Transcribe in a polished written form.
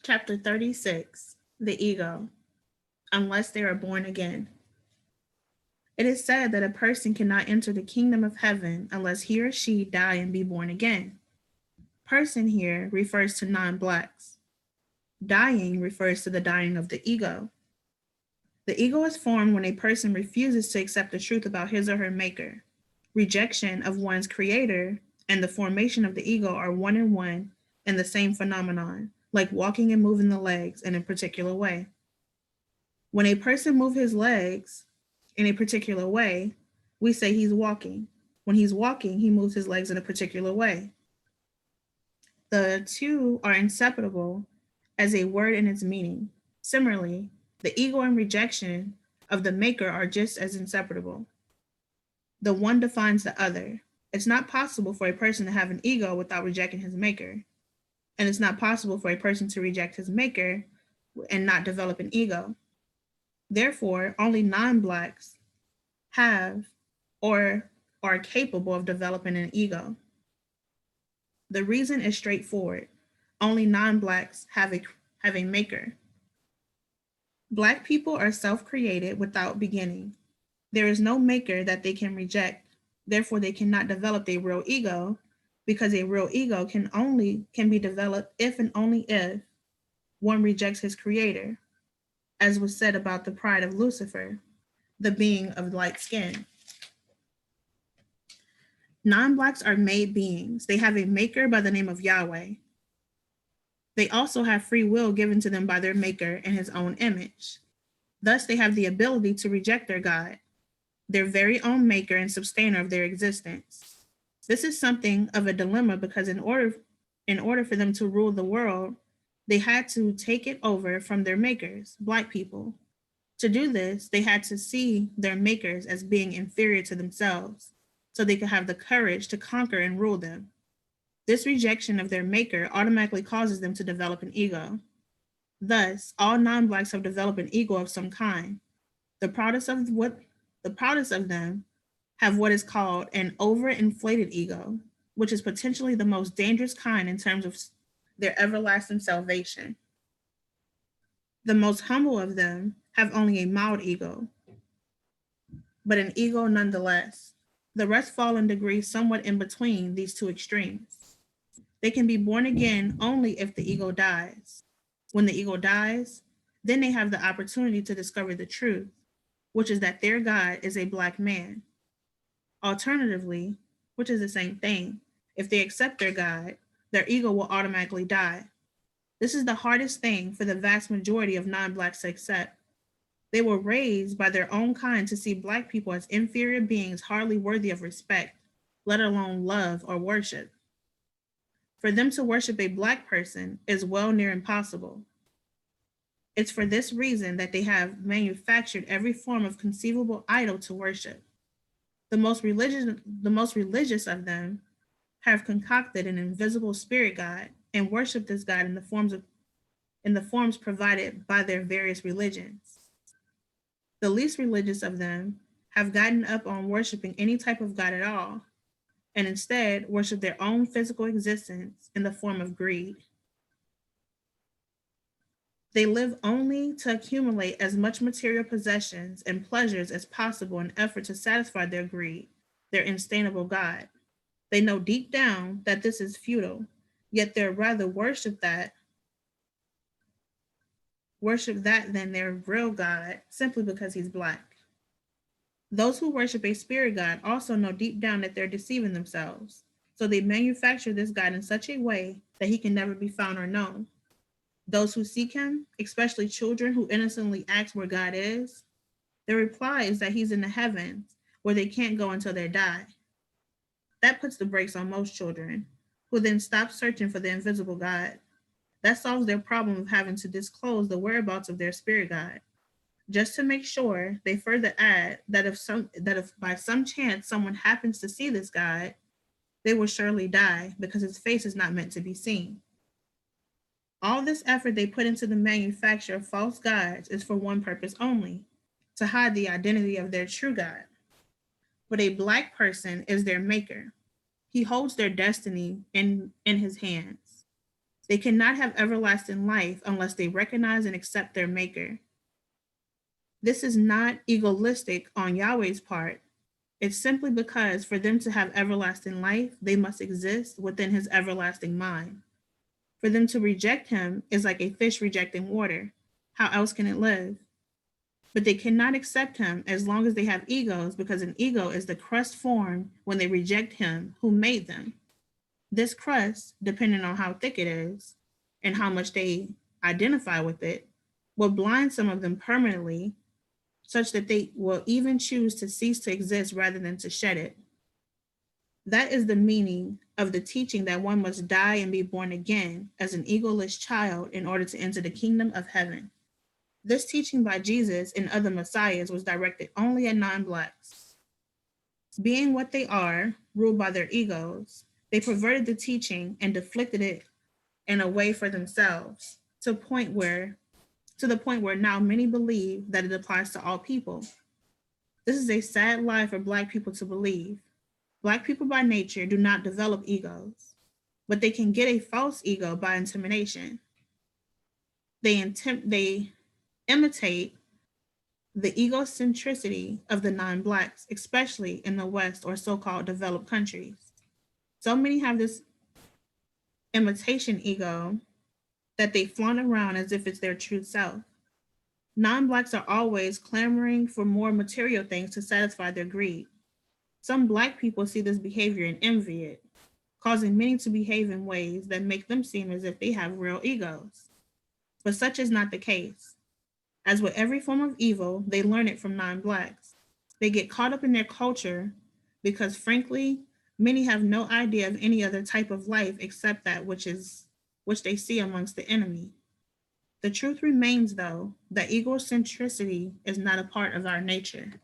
Chapter 36, The Ego, Unless They Are Born Again. It is said that a person cannot enter the kingdom of heaven unless he or she die and be born again. Person here refers to non-blacks. Dying refers to the dying of the ego. The ego is formed when a person refuses to accept the truth about his or her maker. Rejection of one's creator and the formation of the ego are one and the same phenomenon, like walking and moving the legs in a particular way. When a person moves his legs in a particular way, we say he's walking. When he's walking, he moves his legs in a particular way. The two are inseparable as a word in its meaning. Similarly, the ego and rejection of the maker are just as inseparable. The one defines the other. It's not possible for a person to have an ego without rejecting his maker. And it's not possible for a person to reject his maker and not develop an ego. Therefore, only non-blacks have or are capable of developing an ego. The reason is straightforward. Only non-blacks have a maker. Black people are self-created without beginning. There is no maker that they can reject. Therefore, they cannot develop a real ego, because a real ego can be developed if and only if one rejects his creator, as was said about the pride of Lucifer, the being of light skin. Non-blacks are made beings. They have a maker by the name of Yahweh. They also have free will given to them by their maker in his own image. Thus, they have the ability to reject their God, their very own maker and sustainer of their existence. This is something of a dilemma because in order for them to rule the world, they had to take it over from their makers, Black people. To do this, they had to see their makers as being inferior to themselves, so they could have the courage to conquer and rule them. This rejection of their maker automatically causes them to develop an ego. Thus, all non-Blacks have developed an ego of some kind. The proudest of them have what is called an overinflated ego, which is potentially the most dangerous kind in terms of their everlasting salvation. The most humble of them have only a mild ego, but an ego nonetheless. The rest fall in degrees somewhat in between these two extremes. They can be born again only if the ego dies. When the ego dies, then they have the opportunity to discover the truth, which is that their God is a Black man. Alternatively, which is the same thing, if they accept their God, their ego will automatically die. This is the hardest thing for the vast majority of non-Blacks to accept. They were raised by their own kind to see Black people as inferior beings hardly worthy of respect, let alone love or worship. For them to worship a Black person is well near impossible. It's for this reason that they have manufactured every form of conceivable idol to worship. The most religious of them have concocted an invisible spirit god and worship this god in the forms provided by their various religions. The least religious of them have gotten up on worshiping any type of god at all, and instead worship their own physical existence in the form of greed. They live only to accumulate as much material possessions and pleasures as possible in effort to satisfy their greed, their insatiable God. They know deep down that this is futile, yet they'd rather worship that than their real God simply because he's Black. Those who worship a spirit God also know deep down that they're deceiving themselves, so they manufacture this God in such a way that he can never be found or known. Those who seek him, especially children who innocently ask where God is, their reply is that he's in the heavens where they can't go until they die. That puts the brakes on most children, who then stop searching for the invisible God. That solves their problem of having to disclose the whereabouts of their spirit God. Just to make sure, they further add that if by some chance someone happens to see this God, they will surely die because his face is not meant to be seen. All this effort they put into the manufacture of false gods is for one purpose only, to hide the identity of their true God. But a Black person is their maker. He holds their destiny in his hands. They cannot have everlasting life unless they recognize and accept their maker. This is not egoistic on Yahweh's part. It's simply because for them to have everlasting life, they must exist within his everlasting mind. For them to reject him is like a fish rejecting water. How else can it live? But they cannot accept him as long as they have egos, because an ego is the crust formed when they reject him who made them. This crust, depending on how thick it is and how much they identify with it, will blind some of them permanently, such that they will even choose to cease to exist rather than to shed it. That is the meaning of the teaching that one must die and be born again as an egoless child in order to enter the kingdom of heaven. This teaching by Jesus and other messiahs was directed only at non-Blacks. Being what they are, ruled by their egos, they perverted the teaching and deflected it in a way for themselves to the point where now many believe that it applies to all people. This is a sad lie for Black people to believe. Black people by nature do not develop egos, but they can get a false ego by intimidation. They imitate the egocentricity of the non-Blacks, especially in the West or so-called developed countries. So many have this imitation ego that they flaunt around as if it's their true self. Non-Blacks are always clamoring for more material things to satisfy their greed. Some Black people see this behavior and envy it, causing many to behave in ways that make them seem as if they have real egos. But such is not the case. As with every form of evil, they learn it from non-Blacks. They get caught up in their culture because, frankly, many have no idea of any other type of life except that which they see amongst the enemy. The truth remains, though, that egocentricity is not a part of our nature.